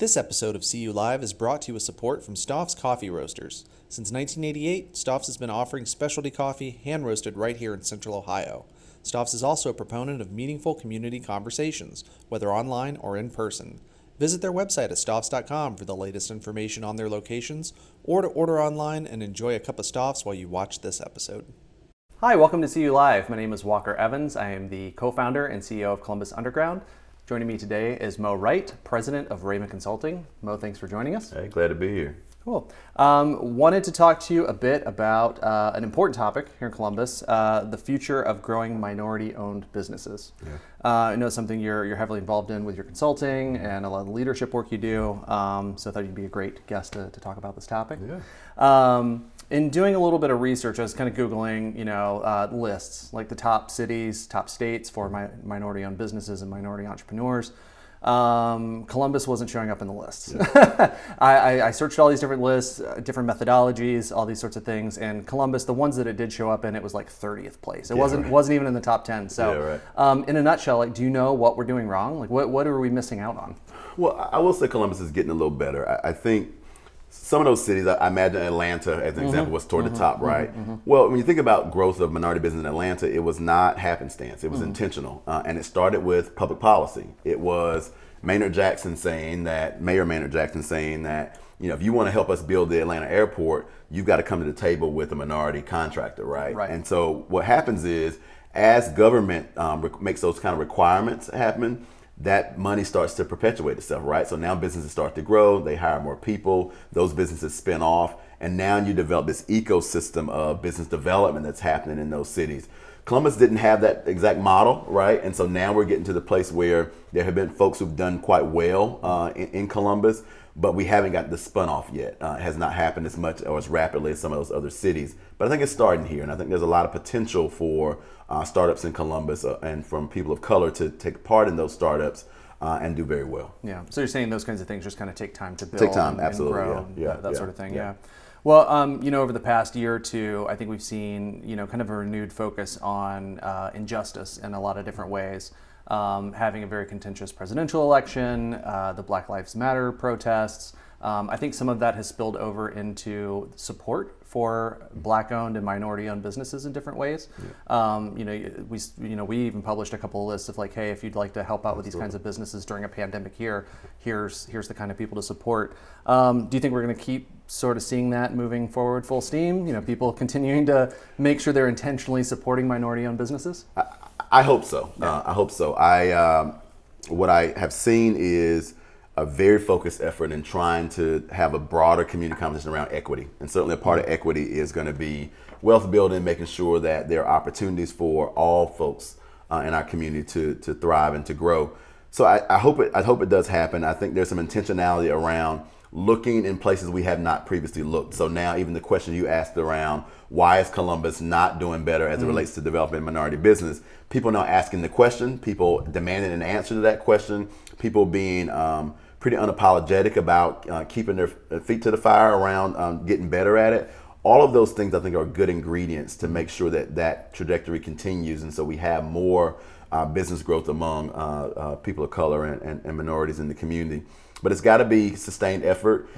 This episode of CU Live is brought to you with support from Stoff's Coffee Roasters. Since 1988, Stoff's has been offering specialty coffee hand-roasted right here in Central Ohio. Stoff's is also a proponent of meaningful community conversations, whether online or in person. Visit their website at stoffs.com for the latest information on their locations, or to order online and enjoy a cup of Stoff's while you watch this episode. Hi, welcome to CU Live. My name is Walker Evans. I am the co-founder and CEO of Columbus Underground. Joining me today is Mo Wright, president of RAMA Consulting. Mo, thanks for joining us. Hey, glad to be here. Cool. Wanted to talk to you a bit about an important topic here in Columbus, the future of growing minority-owned businesses. Yeah. I know it's something you're heavily involved in with your consulting and a lot of the leadership work you do, so I thought you'd be a great guest to talk about this topic. Yeah. In doing a little bit of research, I was kind of Googling, lists, like the top cities, top states for minority-owned businesses and minority entrepreneurs. Columbus wasn't showing up in the lists. Yeah. I searched all these different lists, different methodologies, all these sorts of things, and Columbus, the ones that it did show up in, it was like 30th place. It wasn't even in the top 10. So, in a nutshell, do you know what we're doing wrong? Like, what are we missing out on? Well, I will say Columbus is getting a little better. I think some of those cities, I imagine Atlanta, as an example, was toward the top, right? Well, when you think about growth of minority business in Atlanta, it was not happenstance. It was intentional. And it started with public policy. It was Mayor Maynard Jackson saying that, if you want to help us build the Atlanta airport, you've got to come to the table with a minority contractor, right? And so what happens is, as government makes those kind of requirements happen, that money starts to perpetuate itself, right? So now businesses start to grow, they hire more people, those businesses spin off, and now you develop this ecosystem of business development that's happening in those cities. Columbus didn't have that exact model, right? And so now we're getting to the place where there have been folks who've done quite well in Columbus, but we haven't got the spun off yet. It has not happened as much or as rapidly as some of those other cities. But I think it's starting here, and I think there's a lot of potential for startups in Columbus and from people of color to take part in those startups and do very well. Yeah. So you're saying those kinds of things just kind of take time to build, take time, absolutely, and grow, that sort of thing. Yeah. Well, over the past year or two, I think we've seen, kind of a renewed focus on injustice in a lot of different ways. Having a very contentious presidential election, the Black Lives Matter protests. I think some of that has spilled over into support for Black-owned and minority-owned businesses in different ways. Yeah. We even published a couple of lists of like, hey, if you'd like to help out with these kinds of businesses during a pandemic here's the kind of people to support. Do you think we're going to keep sort of seeing that moving forward full steam? people continuing to make sure they're intentionally supporting minority-owned businesses? I hope so. Yeah. I hope so. What I have seen is a very focused effort in trying to have a broader community conversation around equity. And certainly a part of equity is going to be wealth building, making sure that there are opportunities for all folks in our community to thrive and to grow. So I hope it does happen. I think there's some intentionality around looking in places we have not previously looked. So now even the question you asked around why is Columbus not doing better as it relates to developing minority business, people now asking the question, people demanding an answer to that question, people being pretty unapologetic about keeping their feet to the fire around getting better at it. All of those things I think are good ingredients to make sure that trajectory continues, and so we have more business growth among people of color and minorities in the community. But it's got to be sustained effort.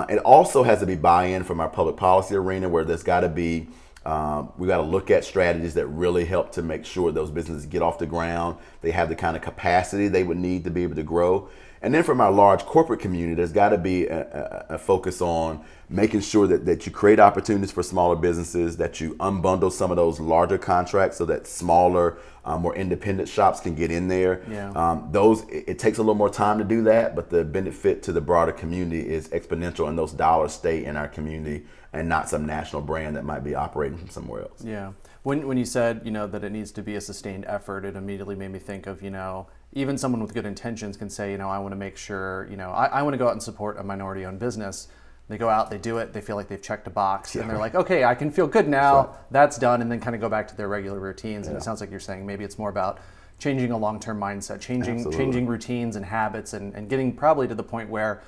It also has to be buy-in from our public policy arena, where there's got to be, we got to look at strategies that really help to make sure those businesses get off the ground. They have the kind of capacity they would need to be able to grow. And then from our large corporate community, there's got to be a focus on making sure that you create opportunities for smaller businesses, that you unbundle some of those larger contracts so that smaller, more independent shops can get in there. Yeah. It takes a little more time to do that, but the benefit to the broader community is exponential, and those dollars stay in our community and not some national brand that might be operating from somewhere else. Yeah. When you said, that it needs to be a sustained effort, it immediately made me think of, even someone with good intentions can say, I want to make sure, I want to go out and support a minority-owned business. They go out, they do it, they feel like they've checked a box, and they're like, okay, I can feel good now, sure. That's done, and then kind of go back to their regular routines. And it sounds like you're saying maybe it's more about changing a long-term mindset, changing routines and habits, and getting probably to the point where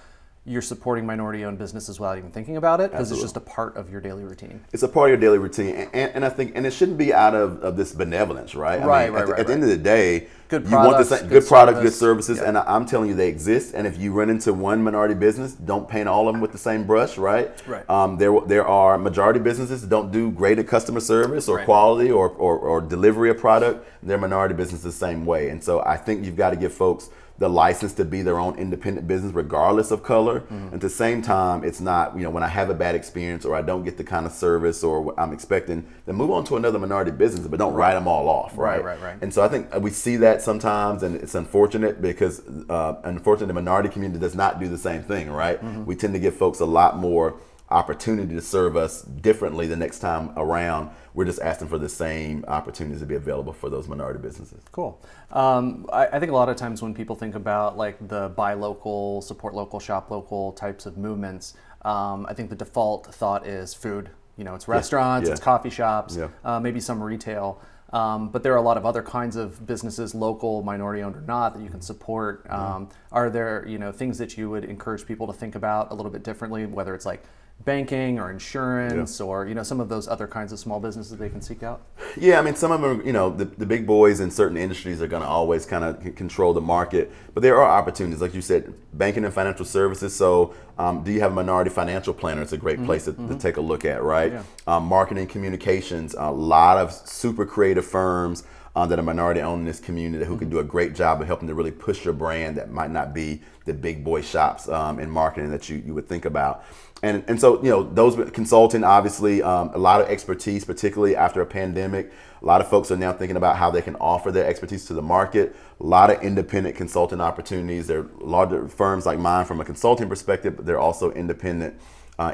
you're supporting minority-owned businesses without even thinking about it, because it's just a part of your daily routine. It's a part of your daily routine, and I think, and it shouldn't be out of this benevolence, right? Right. At the end of the day, good you want products, the good products, good service. services, Yeah. and I'm telling you, they exist. And if you run into one minority business, don't paint all of them with the same brush, right? Right. There are majority businesses that don't do great at customer service or Right. quality or delivery of product. They're minority businesses the same way, and so I think you've got to give folks the license to be their own independent business regardless of color. And at the same time, it's not, when I have a bad experience or I don't get the kind of service or what I'm expecting, then move on to another minority business, but don't write them all off, right? Right. And so I think we see that sometimes, and it's unfortunate because unfortunately the minority community does not do the same thing, right? We tend to give folks a lot more opportunity to serve us differently the next time around. We're just asking for the same opportunities to be available for those minority businesses. Cool. I think a lot of times when people think about like the buy local, support local, shop local types of movements, I think the default thought is food. It's restaurants, it's coffee shops, maybe some retail. But there are a lot of other kinds of businesses, local, minority owned or not, that you can support. Are there, things that you would encourage people to think about a little bit differently, whether it's like banking or insurance or some of those other kinds of small businesses they can seek out? Yeah, I mean, some of them, the big boys in certain industries are going to always kind of control the market, but there are opportunities, like you said, banking and financial services. So do you have a minority financial planner? It's a great place to take a look at, right? Marketing, communications, a lot of super creative firms that are minority owned in this community who can do a great job of helping to really push your brand that might not be the big boy shops in marketing that you would think about. And so, those consulting, obviously, a lot of expertise, particularly after a pandemic. A lot of folks are now thinking about how they can offer their expertise to the market. A lot of independent consulting opportunities. There are larger firms like mine from a consulting perspective, but there are also independent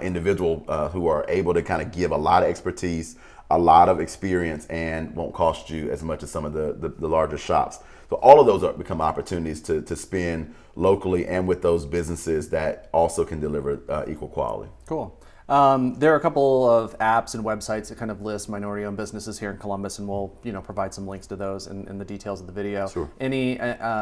individual who are able to kind of give a lot of expertise, a lot of experience, and won't cost you as much as some of the larger shops. So all of those become opportunities to spend locally and with those businesses that also can deliver equal quality. Cool. There are a couple of apps and websites that kind of list minority-owned businesses here in Columbus, and we'll provide some links to those in the details of the video. Sure. Any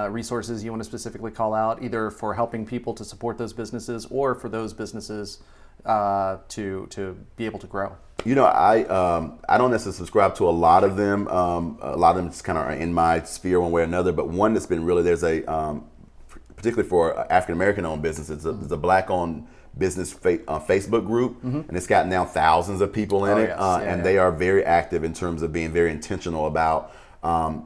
resources you want to specifically call out, either for helping people to support those businesses or for those businesses to be able to grow? I don't necessarily subscribe to a lot of them. A lot of them just kind of are in my sphere one way or another. But one that's been really, there's a particularly for African American owned businesses, there's a black owned business Facebook group, and it's got now thousands of people in it, and they are very active in terms of being very intentional about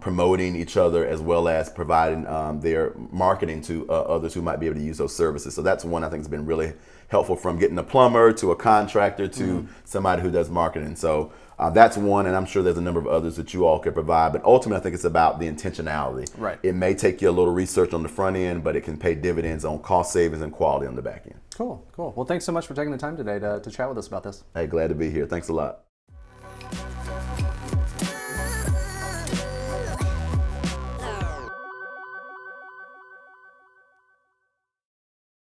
promoting each other as well as providing their marketing to others who might be able to use those services. So that's one I think has been really helpful, from getting a plumber to a contractor to somebody who does marketing. So that's one, and I'm sure there's a number of others that you all could provide. But ultimately, I think it's about the intentionality. Right. It may take you a little research on the front end, but it can pay dividends on cost savings and quality on the back end. Cool. Well, thanks so much for taking the time today to chat with us about this. Hey, glad to be here. Thanks a lot.